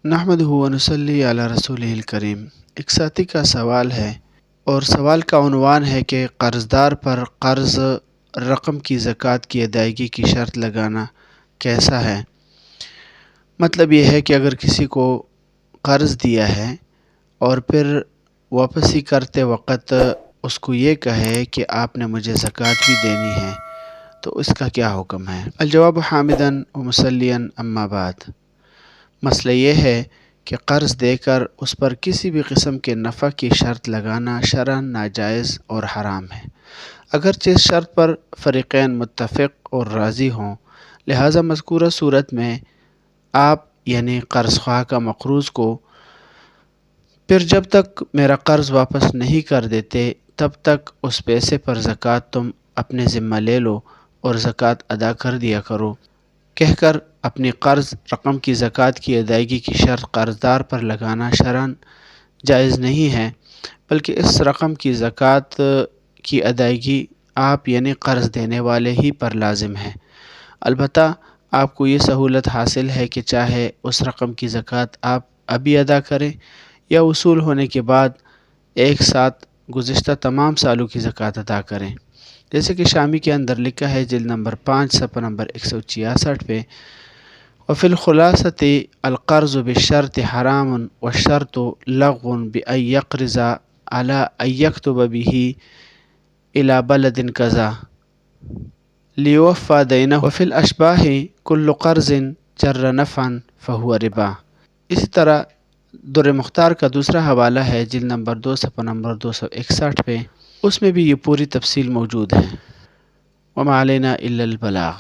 نحمدہ و نصلی علی رسولہ الکریم۔ ایک ساتھی کا سوال ہے اور سوال کا عنوان ہے کہ قرض دار پر قرض رقم کی زکوٰۃ کی ادائیگی کی شرط لگانا کیسا ہے؟ مطلب یہ ہے کہ اگر کسی کو قرض دیا ہے اور پھر واپسی کرتے وقت اس کو یہ کہے کہ آپ نے مجھے زکوٰۃ بھی دینی ہے تو اس کا کیا حکم ہے؟ الجواب حامداً و مسلیاً اما بعد۔ مسئلہ یہ ہے کہ قرض دے کر اس پر کسی بھی قسم کے نفع کی شرط لگانا شرعاً ناجائز اور حرام ہے، اگرچہ اس شرط پر فریقین متفق اور راضی ہوں۔ لہٰذا مذکورہ صورت میں آپ یعنی قرض خواہ کا مقروض کو پھر جب تک میرا قرض واپس نہیں کر دیتے تب تک اس پیسے پر زکوٰۃ تم اپنے ذمہ لے لو اور زکوٰۃ ادا کر دیا کرو کہہ کر اپنی قرض رقم کی زکوٰۃ کی ادائیگی کی شرط قرض دار پر لگانا شرعاً جائز نہیں ہے، بلکہ اس رقم کی زکوٰۃ کی ادائیگی آپ یعنی قرض دینے والے ہی پر لازم ہے۔ البتہ آپ کو یہ سہولت حاصل ہے کہ چاہے اس رقم کی زکوٰۃ آپ ابھی ادا کریں یا وصول ہونے کے بعد ایک ساتھ گزشتہ تمام سالوں کی زکوٰۃ ادا کریں، جیسے کہ شامی کے اندر لکھا ہے جلد نمبر 5 صفحہ نمبر 166 پہ، وفی الخلاصۃ القرض بالشرط حرام والشرط لغو بأن یقرض علی ان یکتب به الی بلد کذا لیوفی دینہ وفی الاشباح کل قرض جر نفعا فہو ربا۔ اسی طرح در مختار کا دوسرا حوالہ ہے جلد نمبر 2 صفحہ نمبر 261 پہ، اس میں بھی یہ پوری تفصیل موجود ہے۔ وما علینا الا البلاغ۔